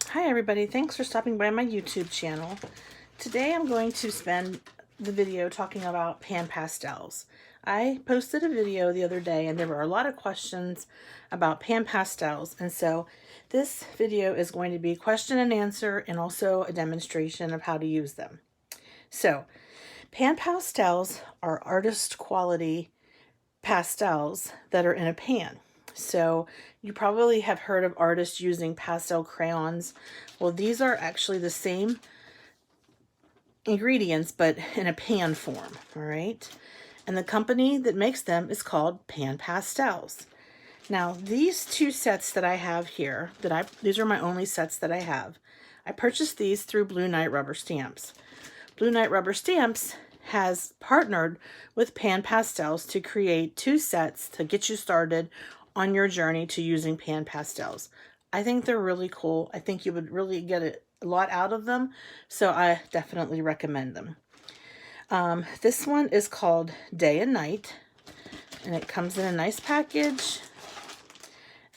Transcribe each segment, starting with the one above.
Hi everybody, thanks for stopping by my YouTube channel. Today I'm going to spend the video talking about pan pastels. I posted a video the other day and there were a lot of questions about pan pastels, and so this video is going to be question and answer and also a demonstration of how to use them. So pan pastels are artist quality pastels that are in a pan. So you probably have heard of artists using pastel crayons. Well, these are actually the same ingredients, but in a pan form, all right? And the company that makes them is called Pan Pastels. Now, these two sets that I have here, these are my only sets that I have. I purchased these through Blue Knight Rubber Stamps. Blue Knight Rubber Stamps has partnered with Pan Pastels to create two sets to get you started on your journey to using pan pastels. I think they're really cool. I think you would really get a lot out of them, so I definitely recommend them. This one is called Day and Night, and it comes in a nice package.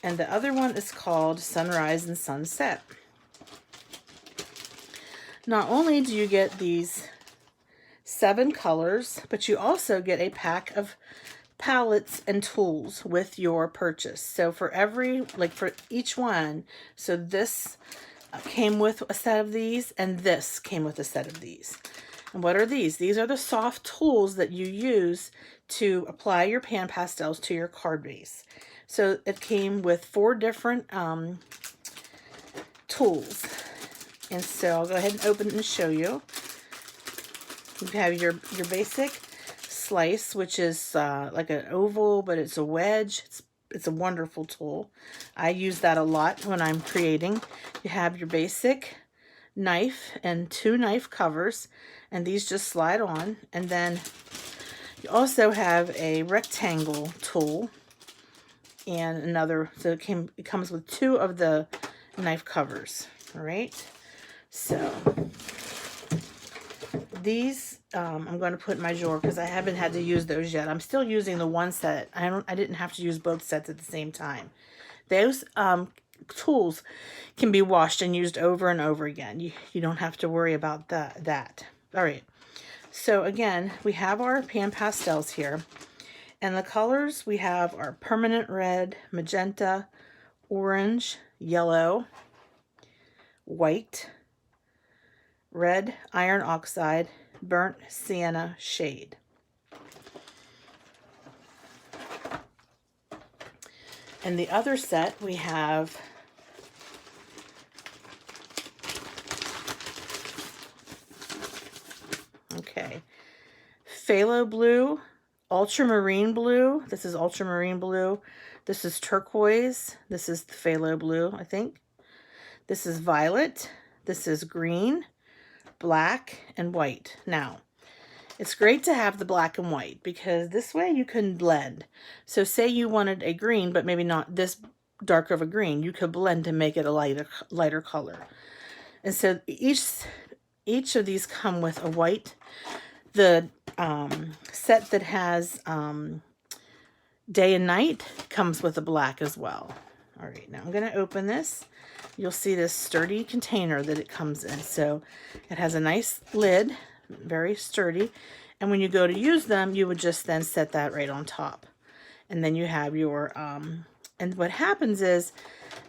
And the other one is called Sunrise and Sunset. Not only do you get these 7 colors, but you also get a pack of palettes and tools with your purchase. So for for each one, so this came with a set of these, and this came with a set of these. And what are these? These are the soft tools that you use to apply your pan pastels to your card base. So it came with 4 different tools. And so I'll go ahead and open it and show you. You have your basic slice, which is like an oval, but it's a wedge. It's a wonderful tool. I use that a lot when I'm creating. You have your basic knife and 2 knife covers, and these just slide on. And then you also have a rectangle tool and another, so it comes with 2 of the knife covers. All right, so these I'm going to put in my drawer because I haven't had to use those yet. I'm still using the one set. I didn't have to use both sets at the same time. Those tools can be washed and used over and over again. You don't have to worry about that. All right. So again, we have our pan pastels here. And the colors we have are permanent red, magenta, orange, yellow, white, red iron oxide, burnt sienna shade. And the other set we have phthalo blue, ultramarine blue. This is ultramarine blue. This is turquoise. This is the phthalo blue, I think. This is violet. This is green, black, and white. Now, it's great to have the black and white because this way you can blend. So say you wanted a green, but maybe not this dark of a green, you could blend to make it a lighter color. And so each of these come with a white. The set that has Day and Night comes with a black as well. All right, now I'm going to open this. You'll see this sturdy container that it comes in. So it has a nice lid, very sturdy. And when you go to use them, you would just then set that right on top. And then you have your, and what happens is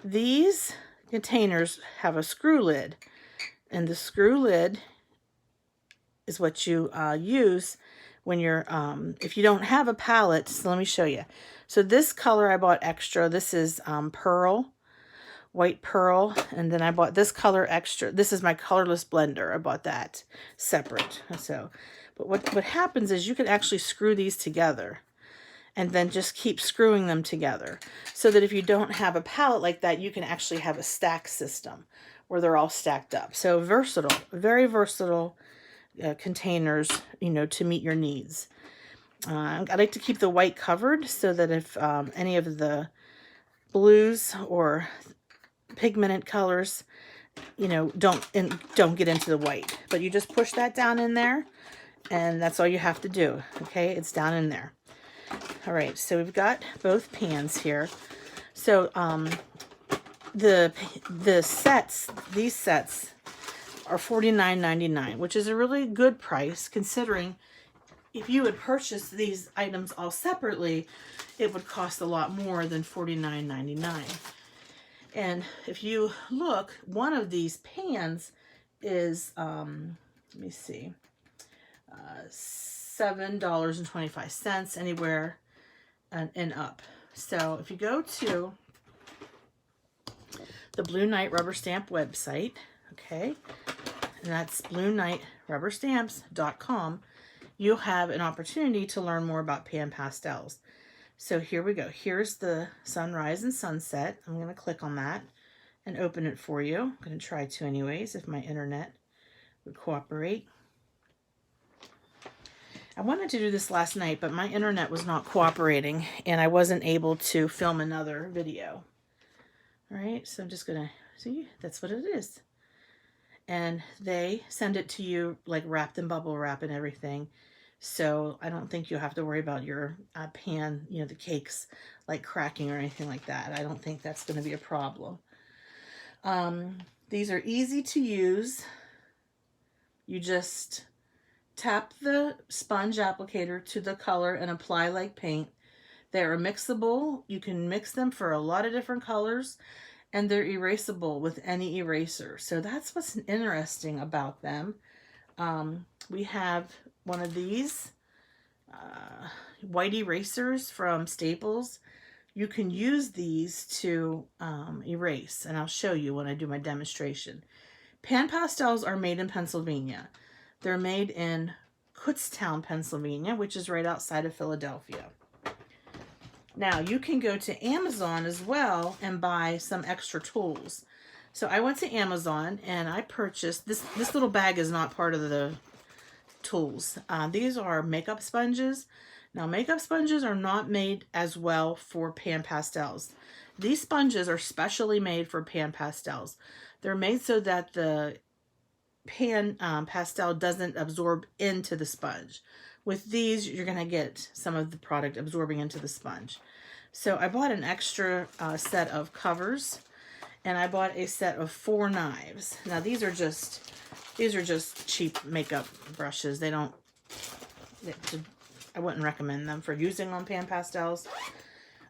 these containers have a screw lid. And the screw lid is what you use when you're, if you don't have a palette. So let me show you. So this color I bought extra. This is pearl, white pearl, and then I bought this color extra. This is my colorless blender. I bought that separate. So, but what happens is you can actually screw these together and then just keep screwing them together so that if you don't have a palette like that, you can actually have a stack system where they're all stacked up. So versatile, very versatile containers, to meet your needs. I like to keep the white covered so that if any of the blues or pigmented colors, don't get into the white. But you just push that down in there, and that's all you have to do. Okay, it's down in there. All right, so we've got both pans here. So the sets, these sets are $49.99, which is a really good price considering if you would purchase these items all separately, it would cost a lot more than $49.99. And if you look, one of these pans is, let me see, $7.25 anywhere and up. So if you go to the Blue Knight Rubber Stamp website, okay, and that's blueknightrubberstamps.com, you'll have an opportunity to learn more about pan pastels. So here we go. Here's the sunrise and sunset. I'm going to click on that and open it for you. I'm going to try to anyways if my internet would cooperate. I wanted to do this last night, but my internet was not cooperating and I wasn't able to film another video. All right, so I'm just going to see, that's what it is. And they send it to you like wrapped in bubble wrap and everything. So I don't think you'll have to worry about your pan, you know, the cakes like cracking or anything like that. I don't think that's going to be a problem. These are easy to use. You just tap the sponge applicator to the color and apply like paint. They're mixable. You can mix them for a lot of different colors and they're erasable with any eraser. So that's what's interesting about them. We have one of these white erasers from Staples. You can use these to erase, and I'll show you when I do my demonstration. Pan pastels are made in Pennsylvania. They're made in Kutztown, Pennsylvania, which is right outside of Philadelphia. Now, you can go to Amazon as well and buy some extra tools. So I went to Amazon and I purchased, this little bag is not part of the tools. These are makeup sponges. Now, makeup sponges are not made as well for pan pastels. These sponges are specially made for pan pastels. They're made so that the pan pastel doesn't absorb into the sponge. With these, you're going to get some of the product absorbing into the sponge. So I bought an extra set of covers, and I bought a set of 4 knives. Now these are just cheap makeup brushes. I wouldn't recommend them for using on pan pastels.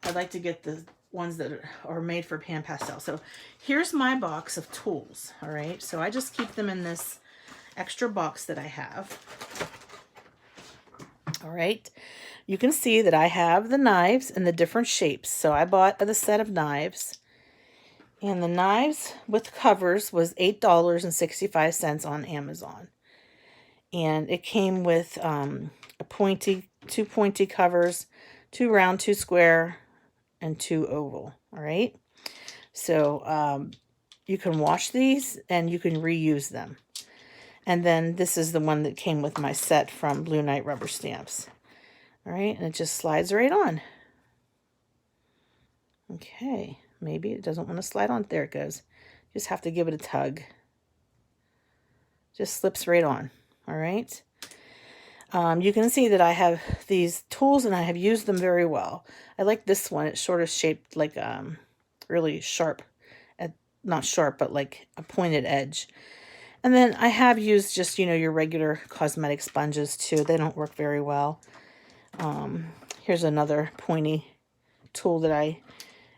I'd like to get the ones that are made for pan pastels. So here's my box of tools. All right, so I just keep them in this extra box that I have. All right, you can see that I have the knives in the different shapes. So I bought the set of knives, and the knives with covers was $8.65 on Amazon. And it came with two pointy covers, 2 round, 2 square, and 2 oval. All right, so you can wash these and you can reuse them. And then this is the one that came with my set from Blue Knight Rubber Stamps. All right, and it just slides right on. Okay, maybe it doesn't want to slide on. There it goes. Just have to give it a tug. Just slips right on. All right. You can see that I have these tools and I have used them very well. I like this one. It's sort of shaped like really sharp, not sharp, but like a pointed edge. And then I have used just, you know, your regular cosmetic sponges too. They don't work very well. Here's another pointy tool that I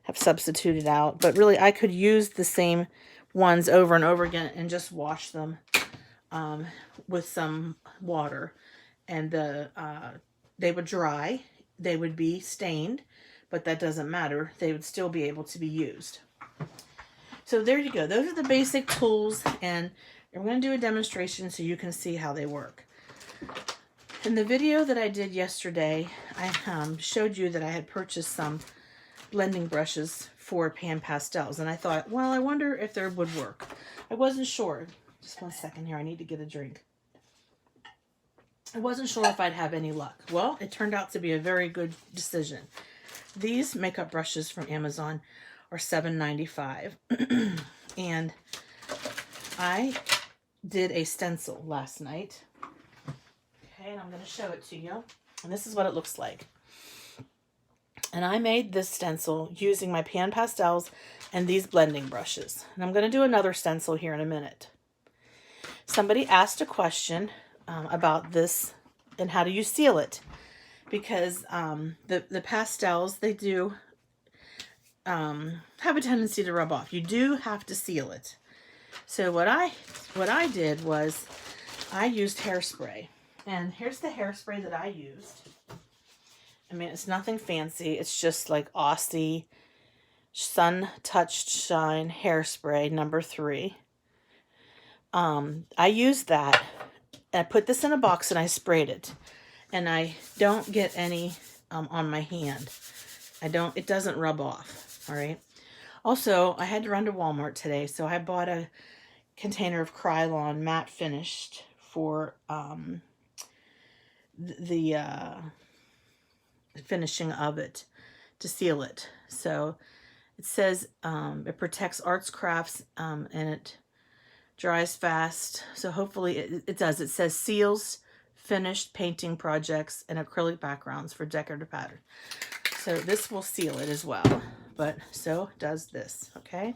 have substituted out. But really, I could use the same ones over and over again and just wash them with some water. And they would dry. They would be stained, but that doesn't matter. They would still be able to be used. So there you go. Those are the basic tools, and I'm going to do a demonstration so you can see how they work. In the video that I did yesterday, I showed you that I had purchased some blending brushes for pan pastels, and I thought, well, I wonder if they would work. I wasn't sure. Just one second here. I need to get a drink. I wasn't sure if I'd have any luck. Well, it turned out to be a very good decision. These makeup brushes from Amazon are $7.95. And I did a stencil last night. Okay, and I'm going to show it to you. And this is what it looks like. And I made this stencil using my pan pastels and these blending brushes. And I'm going to do another stencil here in a minute. Somebody asked a question about this and how do you seal it? Because the pastels, they do have a tendency to rub off. You do have to seal it. So what I did was I used hairspray. And here's the hairspray that I used. I mean, it's nothing fancy. It's just like Aussie Sun Touched Shine hairspray number 3. I used that. I put this in a box and I sprayed it. And I don't get any on my hand. It doesn't rub off. All right. Also, I had to run to Walmart today, so I bought a container of Krylon matte finished for the finishing of it to seal it. So it says it protects arts, crafts, and it dries fast. So hopefully it does. It says seals finished painting projects and acrylic backgrounds for decorative pattern. So this will seal it as well, but so does this. Okay,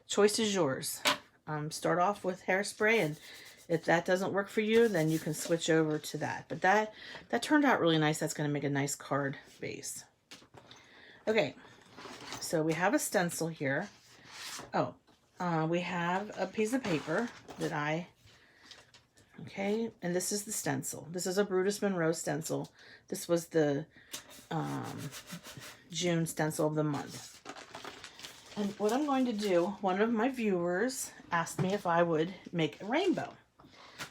choice is yours. Start off with hairspray, and if that doesn't work for you, then you can switch over to that. But that turned out really nice. That's going to make a nice card base. Okay, so we have a stencil here. Oh, we have a piece of paper that okay, and this is the stencil. This is a Brutus Monroe stencil. This was the June stencil of the month. And what I'm going to do, one of my viewers asked me if I would make a rainbow.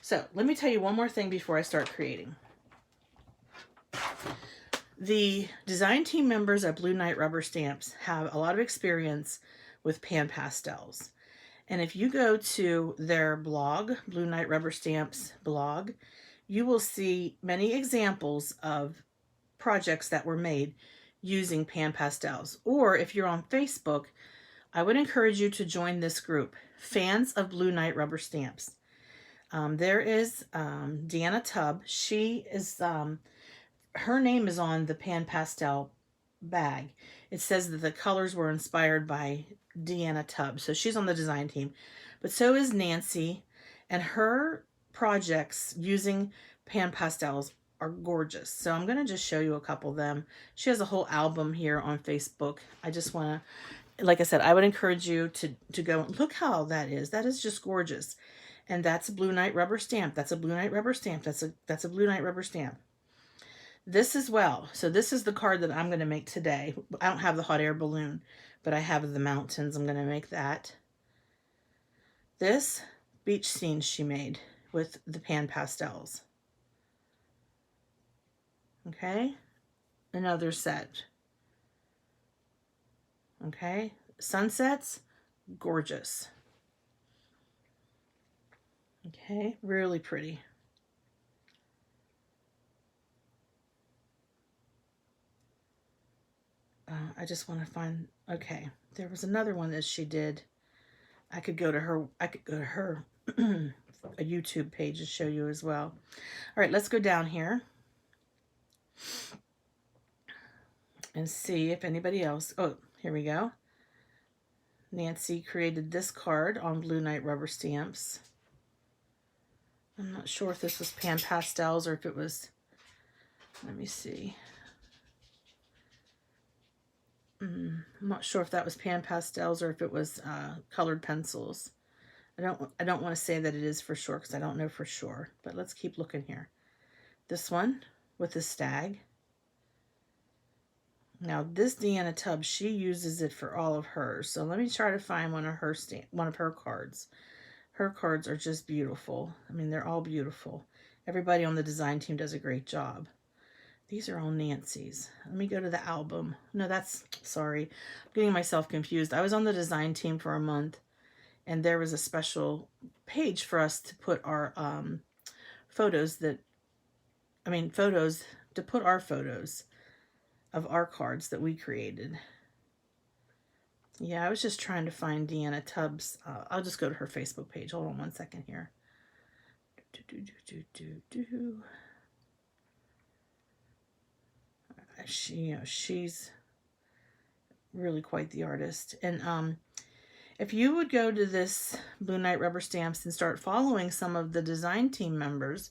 So let me tell you one more thing before I start creating. The design team members at Blue Night Rubber Stamps have a lot of experience with pan pastels. And if you go to their blog, Blue Night Rubber Stamps blog, you will see many examples of projects that were made using pan pastels. Or if you're on Facebook, I would encourage you to join this group, Fans of Blue Night Rubber Stamps. There is Deanna Tubb. She is, her name is on the pan pastel bag. It says that the colors were inspired by Deanna Tubb. So she's on the design team. But so is Nancy. And her projects using pan pastels are gorgeous. So I'm going to just show you a couple of them. She has a whole album here on Facebook. I just want to, like I said, I would encourage you to go and look how that is. That is just gorgeous. And that's a Blue Night Rubber Stamp. That's a Blue Night Rubber Stamp. That's a Blue Night Rubber Stamp. This as well. So this is the card that I'm going to make today. I don't have the hot air balloon, but I have the mountains. I'm going to make that. This beach scene she made with the pan pastels. Okay. Another set. Okay. Sunsets. Gorgeous. Okay. Really pretty. I just want to find, okay, there was another one that she did. I could go to her a YouTube page to show you as well. All right, let's go down here and see if anybody else, oh, here we go. Nancy created this card on Blue Night Rubber Stamps. I'm not sure if this was pan pastels or if it was, let me see. I'm not sure if that was pan pastels or if it was colored pencils. I don't want to say that it is for sure because I don't know for sure. But let's keep looking here. This one with the stag. Now this Deanna Tubb, she uses it for all of hers. So let me try to find one of her cards. Her cards are just beautiful. I mean, they're all beautiful. Everybody on the design team does a great job. These are all Nancy's. Let me go to the album. No, sorry. I'm getting myself confused. I was on the design team for a month, and there was a special page for us to put our photos to put our photos of our cards that we created. Yeah, I was just trying to find Deanna Tubbs. I'll just go to her Facebook page. Hold on one second here. She's really quite the artist. And if you would go to this Blue Night Rubber Stamps and start following some of the design team members,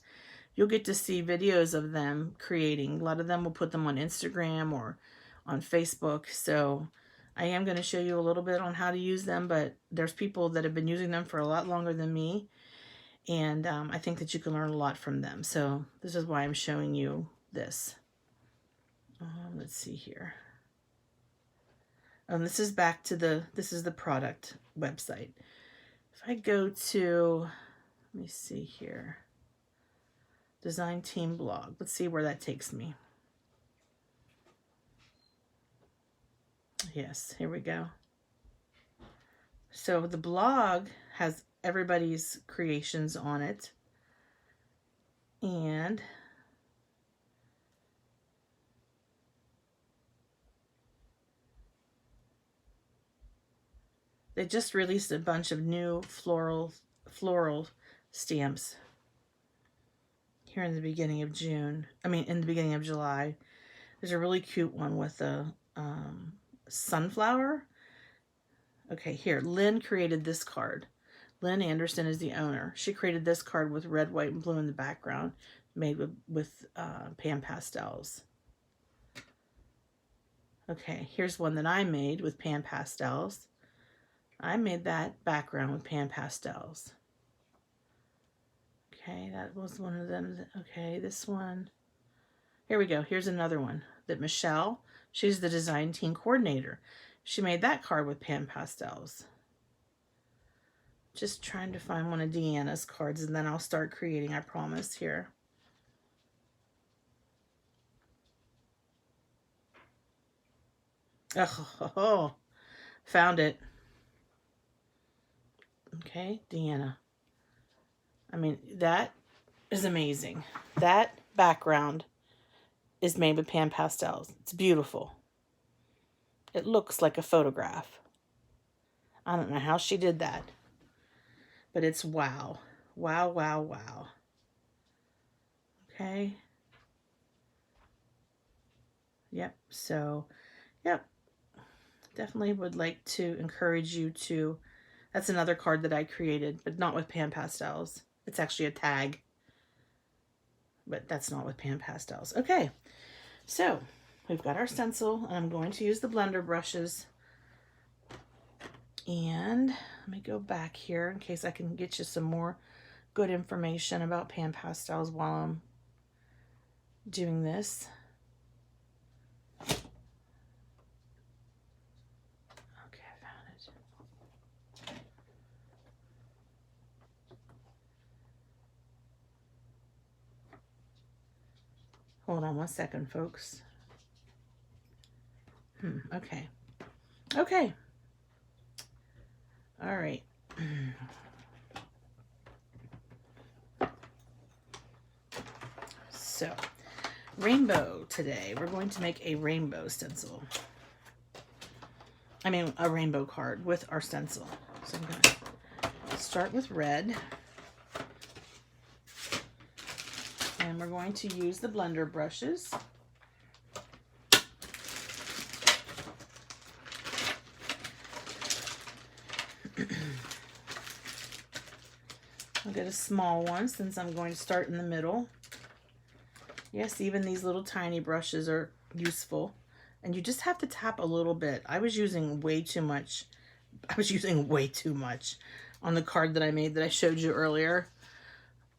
you'll get to see videos of them creating. A lot of them will put them on Instagram or on Facebook. So I am going to show you a little bit on how to use them, but there's people that have been using them for a lot longer than me. And I think that you can learn a lot from them. So this is why I'm showing you this. Let's see here. This is back to this is the product website. If I go to, let me see here, design team blog. Let's see where that takes me. Yes, here we go. So the blog has everybody's creations on it. And they just released a bunch of new floral stamps here in the beginning of June. I mean, in the beginning of July. There's a really cute one with a sunflower. Okay, here, Lynn created this card. Lynn Anderson is the owner. She created this card with red, white, and blue in the background, made with pan pastels. Okay, here's one that I made with pan pastels. I made that background with pan pastels. Okay, that was one of them. Okay, this one. Here we go. Here's another one that Michelle, she's the design team coordinator. She made that card with pan pastels. Just trying to find one of Deanna's cards, and then I'll start creating, I promise, here. Oh, found it. Okay, Deanna. I mean, that is amazing. That background is made with pan pastels. It's beautiful. It looks like a photograph. I don't know how she did that, but it's wow. Wow, wow, wow. Okay. Yep, so, yep. Definitely would like to encourage you to, that's another card that I created, but not with pan pastels. It's actually a tag, but that's not with pan pastels. Okay, so we've got our stencil, and I'm going to use the blender brushes. And let me go back here in case I can get you some more good information about pan pastels while I'm doing this. Okay, I found it. Hold on one second, folks. Okay. Okay. All right. So, rainbow today. We're going to make a rainbow stencil. I mean, a rainbow card with our stencil. So I'm going to start with red. And we're going to use the blender brushes. I'll get a small one since I'm going to start in the middle. Yes, even these little tiny brushes are useful. And you just have to tap a little bit. I was using way too much. On the card that I made that I showed you earlier.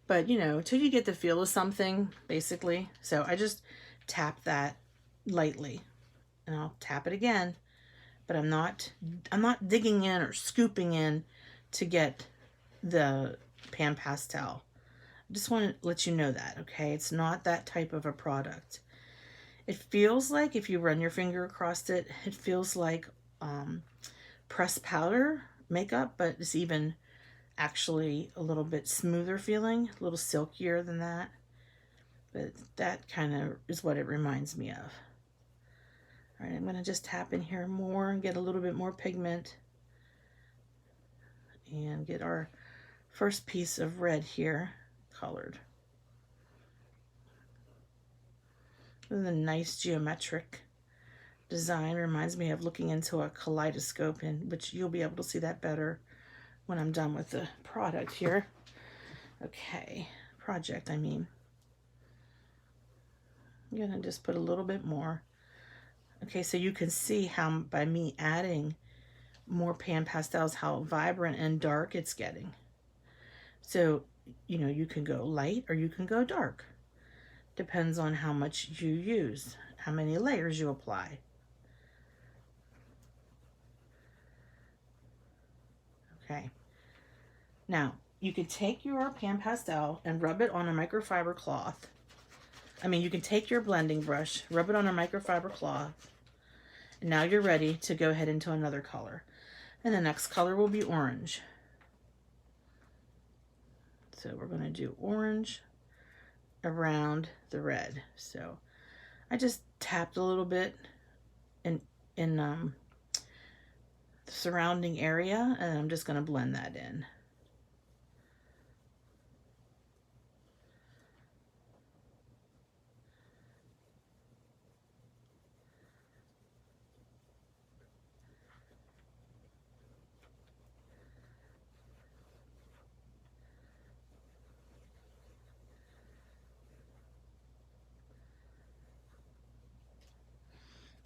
But, you know, till you get the feel of something, basically. So I just tap that lightly. And I'll tap it again. But I'm not digging in or scooping in to get the pan pastel. I just want to let you know that, okay? It's not that type of a product. It feels like, if you run your finger across it, it feels like pressed powder makeup, but it's even actually a little bit smoother feeling, a little silkier than that. But that kind of is what it reminds me of. All right, I'm going to just tap in here more and get a little bit more pigment. And get our first piece of red here colored. With a nice geometric design. Reminds me of looking into a kaleidoscope, and which you'll be able to see that better when I'm done with the product here. Okay, project, I mean. I'm gonna just put a little bit more. Okay, so you can see how by me adding more pan pastels, how vibrant and dark it's getting. So, you know, you can go light or you can go dark. Depends on how much you use, how many layers you apply. Okay. Now, you can take your pan pastel and rub it on a microfiber cloth. I mean, you can take your blending brush, rub it on a microfiber cloth, and now you're ready to go ahead into another color. And the next color will be orange. So we're going to do orange around the red. So I just tapped a little bit in the surrounding area, and I'm just going to blend that in.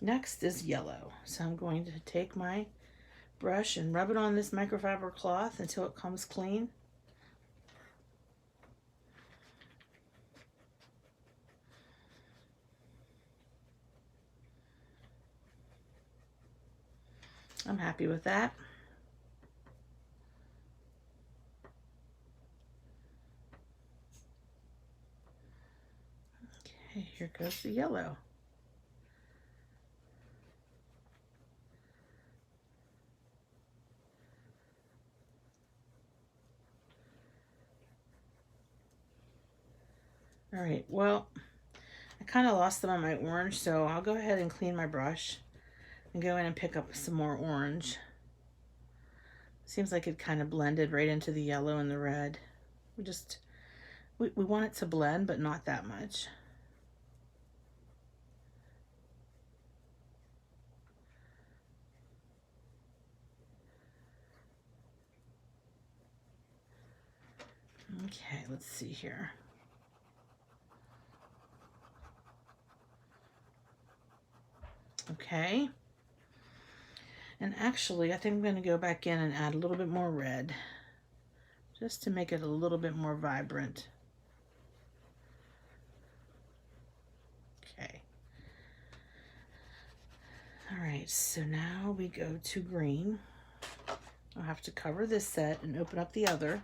Next is yellow. So I'm going to take my brush and rub it on this microfiber cloth until it comes clean. I'm happy with that. Okay, here goes the yellow. All right, well, I kind of lost them on my orange, so I'll go ahead and clean my brush and go in and pick up some more orange. Seems like it kind of blended right into the yellow and the red. We want it to blend, but not that much. Okay, let's see here. Okay. And actually, I think I'm going to go back in and add a little bit more red, just to make it a little bit more vibrant. Okay. All right, so now we go to green. I'll have to cover this set and open up the other.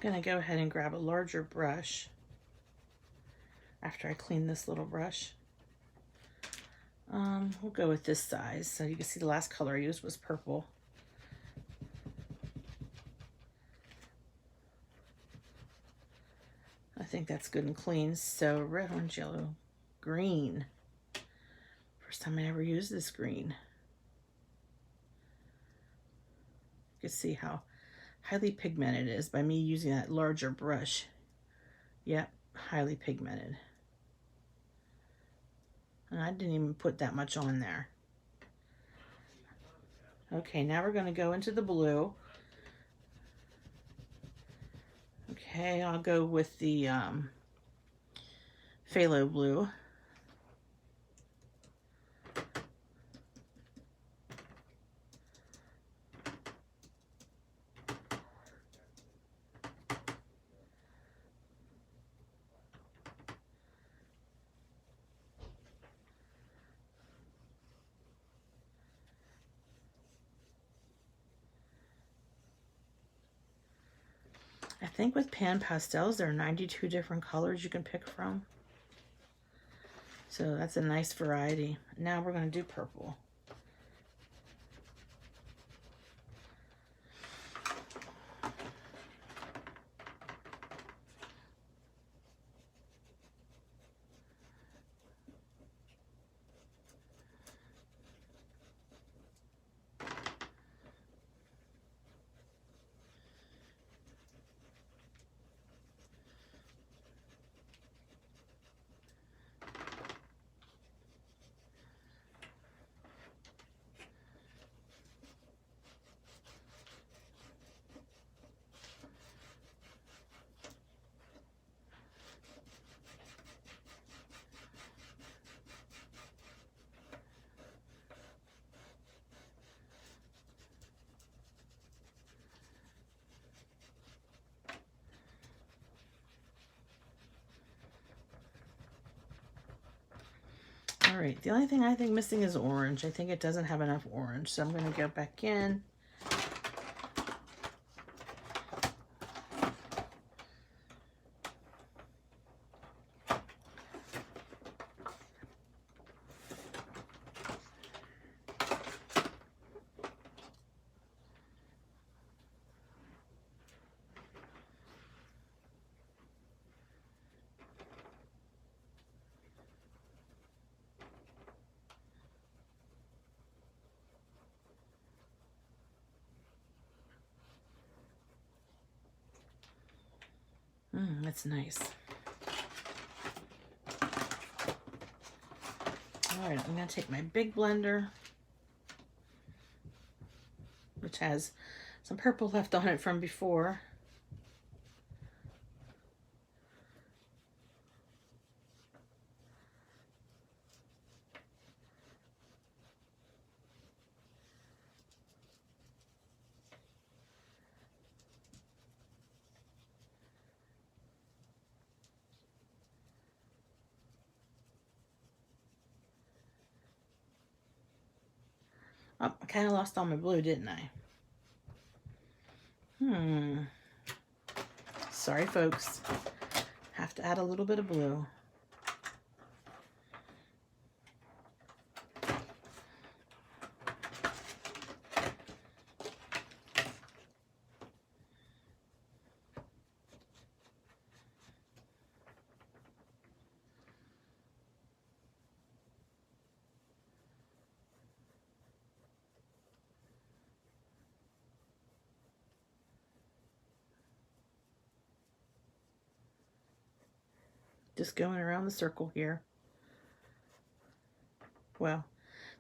I'm going to go ahead and grab a larger brush after I clean this little brush. We'll go with this size. So you can see the last color I used was purple. I think that's good and clean. So red, orange, yellow, green. First time I ever used this green. You can see how highly pigmented it is by me using that larger brush. Yep, highly pigmented. And I didn't even put that much on there. Okay, now we're going to go into the blue. Okay, I'll go with the phthalo blue. I think with pan pastels, there are 92 different colors you can pick from. So that's a nice variety. Now we're going to do purple. All right, the only thing I think missing is orange. I think it doesn't have enough orange, so I'm going to go back in. That's nice. All right, I'm going to take my big blender, which has some purple left on it from before. Oh, I kind of lost all my blue, didn't I? Sorry, folks. Have to add a little bit of blue. Just going around the circle here. Well,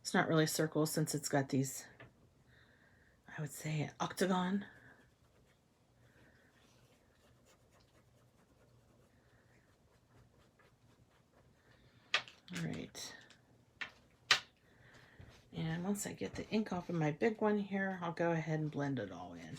it's not really a circle since it's got these, I would say, an octagon. All right. And once I get the ink off of my big one here, I'll go ahead and blend it all in.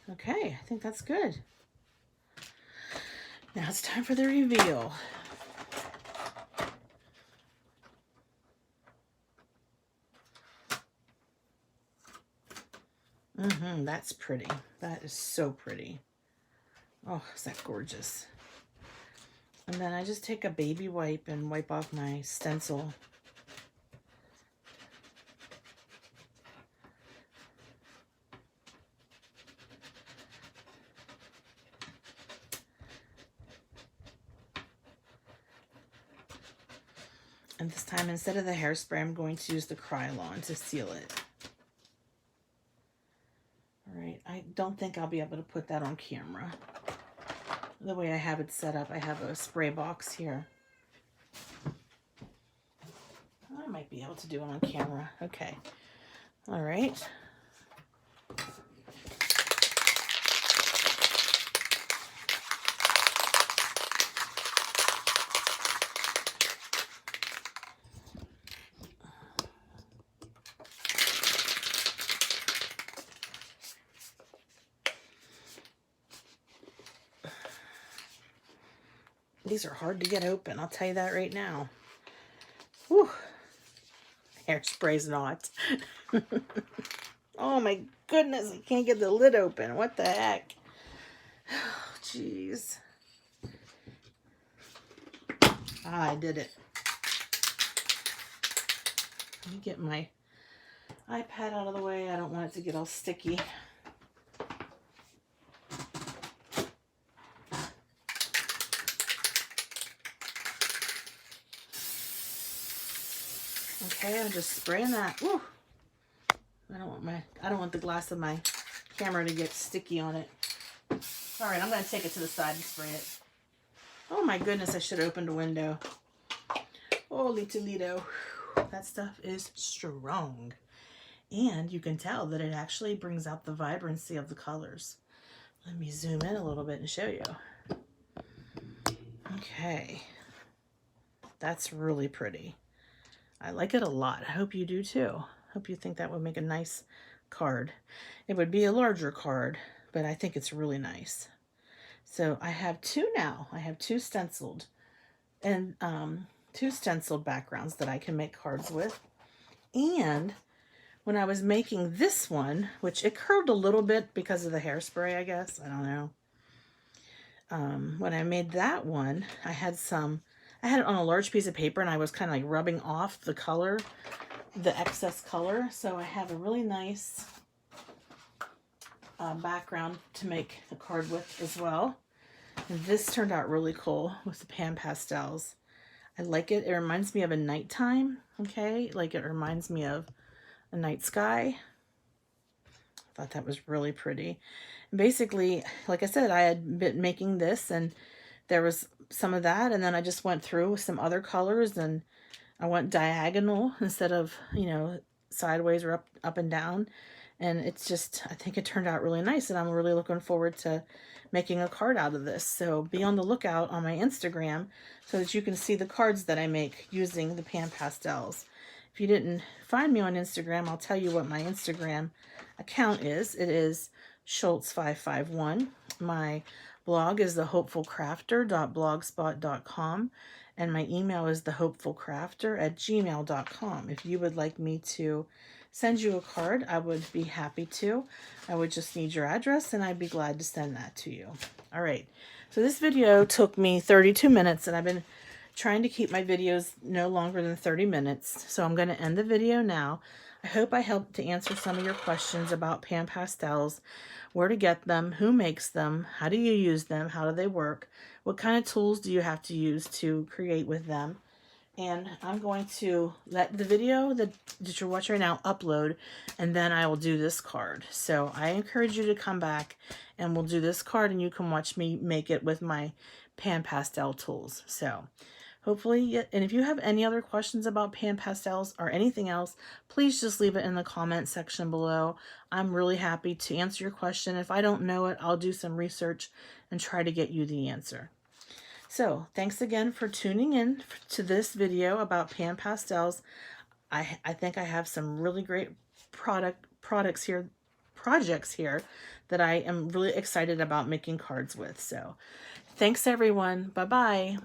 Okay, I think that's good. Now it's time for the reveal. That's pretty. That is so pretty. Oh, is that gorgeous? And then I just take a baby wipe and wipe off my stencil. And this time, instead of the hairspray, I'm going to use the Krylon to seal it. All right, I don't think I'll be able to put that on camera. The way I have it set up, I have a spray box here. I might be able to do it on camera. Okay. All right. These are hard to get open, I'll tell you that right now. Whew. Hairspray's not. Oh my goodness, I can't get the lid open. What the heck? Oh, jeez. Ah, I did it. Let me get my iPad out of the way. I don't want it to get all sticky. Okay, I'm just spraying that. Woo. I don't want the glass of my camera to get sticky on it. All right, I'm going to take it to the side and spray it. Oh my goodness, I should have opened a window. Holy Toledo. That stuff is strong. And you can tell that it actually brings out the vibrancy of the colors. Let me zoom in a little bit and show you. Okay. That's really pretty. I like it a lot. I hope you do too. Hope you think that would make a nice card. It would be a larger card, but I think it's really nice. So I have two now. I have two stenciled and two stenciled backgrounds that I can make cards with. And when I was making this one, which it curved a little bit because of the hairspray, I guess. I don't know. When I made that one, I had it on a large piece of paper and I was kind of like rubbing off the color, the excess color. So I have a really nice background to make the card with as well. And this turned out really cool with the pan pastels. I like it. It reminds me of a nighttime, okay? Like it reminds me of a night sky. I thought that was really pretty. And basically, like I said, I had been making this and there was some of that, and then I just went through with some other colors and I went diagonal instead of, you know, sideways or up and down. And it's just, I think it turned out really nice, and I'm really looking forward to making a card out of this. So be on the lookout on my Instagram so that you can see the cards that I make using the pan pastels. If you didn't find me on Instagram, I'll tell you what my Instagram account is. It is Schultz551. My blog is thehopefulcrafter.blogspot.com, and my email is thehopefulcrafter@gmail.com. If you would like me to send you a card, I would be happy to. I would just need your address and I'd be glad to send that to you. All right, so this video took me 32 minutes and I've been trying to keep my videos no longer than 30 minutes. So I'm going to end the video now. I hope I helped to answer some of your questions about pan pastels, where to get them, who makes them, how do you use them, how do they work, what kind of tools do you have to use to create with them. And I'm going to let the video that you're watching right now upload, and then I will do this card. So I encourage you to come back and we'll do this card and you can watch me make it with my pan pastel tools. So hopefully, and if you have any other questions about pan pastels or anything else, please just leave it in the comment section below. I'm really happy to answer your question. If I don't know it, I'll do some research and try to get you the answer. So thanks again for tuning in to this video about pan pastels. I think I have some really great projects here that I am really excited about making cards with. So thanks everyone. Bye-bye.